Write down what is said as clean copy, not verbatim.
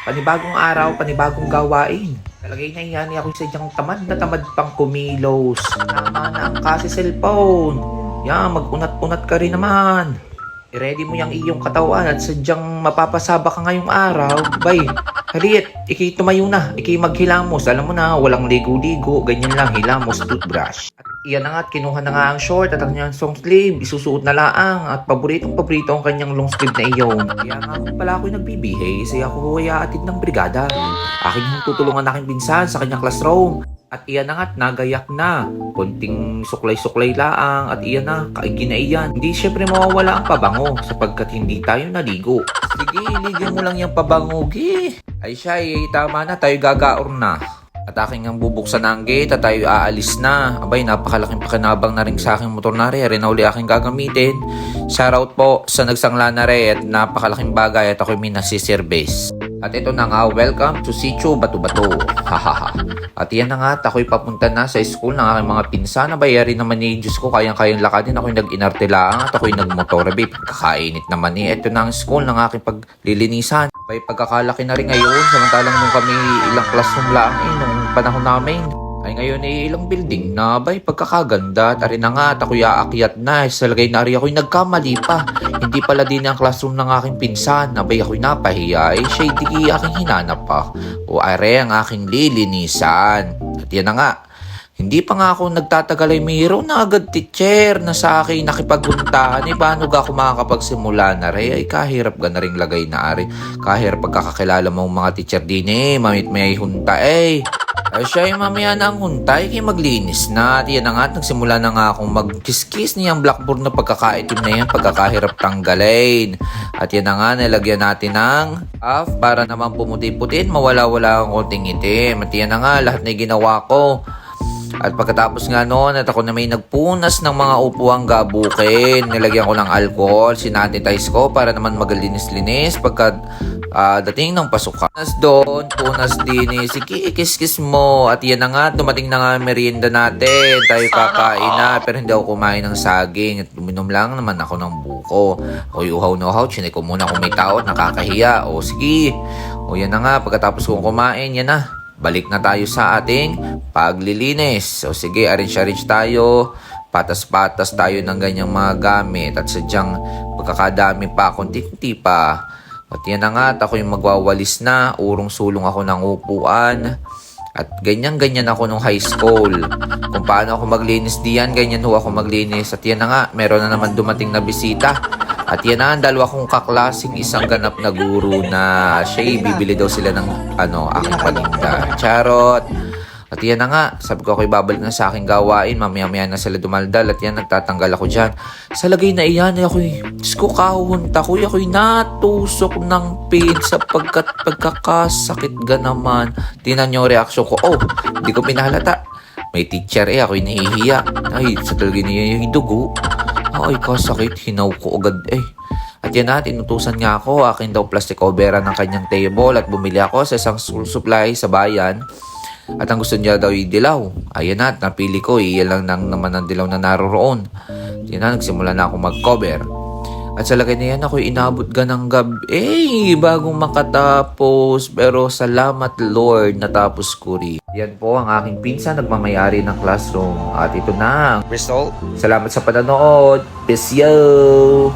Panibagong araw, panibagong gawain. Talagay na yan, ako sadyang tamad na tamad pang kumilos. Tama na ang kasi cellphone. Yan, mag-unat-unat ka rin naman. I-ready mo yung iyong katawan at sadyang mapapasaba ka ngayong araw. Bay, halit, iki tumayo na, iki maghilamos. Alam mo na, walang ligo-ligo, ganyan lang, hilamos, toothbrush. At iyan na nga, at kinuha na nga ang short at ang kanyang long sleeve, isusuot na laang at paboritong-paborito ang kanyang long sleeve na iyon. Kaya nga kung pala ako'y nagbibihis, ay ako ay aatid ng brigada. Aking tutulungan aking pinsan sa kanyang classroom. At iyan na nga't nagayak na. Konting suklay-suklay laang at iyan na, kaigi na iyan. Hindi syempre mawawala ang pabango sapagkat hindi tayo naligo. Sige, ligo mo lang yung pabango, gi. Ay siya, tama na, tayo gagaor na. At aking ang bubuksan ang gate at tayo aalis na. Abay, napakalaking pakinabang na rin sa aking motor na rin. Na uli aking gagamitin. Shoutout po sa nagsangla na rin at napakalaking bagay at ako'y may nasiservice. At ito na nga, welcome to Sitio Bato-Bato. Hahaha. At yan na nga, at ako'y papunta na sa school ng aking mga pinsan. Bayarin naman ni Diyos ko, kayang-kayang lakadin. Ako'y nag-inarte lang at ako'y nagmotorabi. Pagkakainit naman Ito na ang school ng aking paglilinisan. May pagkakalaki na rin ngayon. Samantalang nung kami ilang classroom lang nung panahon namin. Ay ngayon ilang building na bay pagkakaganda. Tari na nga at ako'y aakyat na. Sa lagay na rin ako'y nagkamali pa. Hindi pala din ang classroom ng aking pinsan. Abay ako'y napahiya. Siya di aking hinanap pa. O are ang aking lilinisan. At yan na nga. Hindi pa nga ako nagtatagal ay mayroon na agad teacher na sa akin nakipagpuntahan. Paano ga ako makakapagsimula na rin? Ay kahirap ga na rin lagay na ari. Kahirap pagkakakilala mo mga teacher din mamit may hunta Ay siya yung mamaya na ang huntay kaya maglinis na. At yan na nga, nagsimula na nga akong magkiskis niyang blackboard na pagkakaitim na yan, pagkakahirap tanggalin. At yan na nga, nilagyan natin ng half para naman pumuti-putin, mawala-wala ang konting itim. At yan na nga, lahat na ginawa ko. At pagkatapos nga noon at ako na may nagpunas ng mga upuang gabukin, nilagyan ko ng alcohol, sinanitize ko para naman magalinis-linis pagka dating ng pasukan. Punas doon, punas din sige, ikis-kis mo. At yan na nga, dumating na nga merienda natin. Tayo kakain na, pero hindi ako kumain ng saging. At uminom lang naman ako ng buko. O uhaw na uhaw, chinek ko muna kung may tao, nakakahiya. O sige, o yan na nga, pagkatapos kong kumain, yan na. Balik na tayo sa ating paglilinis. So sige, arrange tayo. Patas-patas tayo ng ganyang mga gamit. At sadyang pagkakadami pa, konti-kunti pa. At yan na nga, at ako yung magwawalis na. Urong-sulong ako ng upuan. At ganyan-ganyan ako nung high school. Kung paano ako maglinis diyan, ganyan ho ako maglinis. At yan na nga, meron na naman dumating na bisita. At yan na, dalawa kong kaklaseng isang ganap na guru na siya bibili daw sila ng aking paninda. Charot! At yan na nga, sabi ko ako'y babalik na sa aking gawain, mamaya-maya na sila dumaldal at yan, nagtatanggal ako dyan. Sa lagay na iyan, ako'y kahunta ko, ako'y natusok ng pain sapagkat pagkakasakit ga naman. Tingnan niyo reaksyon ko, hindi ko pinahalata. May teacher ako'y nahihiya. Ay, sa talagay niya yung dugo. Ay, kasakit, hinaw ko agad At yan na, tinutusan nga ako, akin daw plastic coveran ng kanyang table at bumili ako sa isang school supply sa bayan. At ang gusto niya daw dilaw. Ayan na, napili ko, iyan lang naman ang dilaw na naroroon. Yan na, nagsimula na ako mag-cover. At sa lagay na yan, ako'y inabot ga ng gabi. Bagong makatapos. Pero salamat Lord, natapos ko rin. Yan po ang aking pinsan, nagmamayari ng classroom. At ito na ang result. Salamat sa panonood. Peace yo!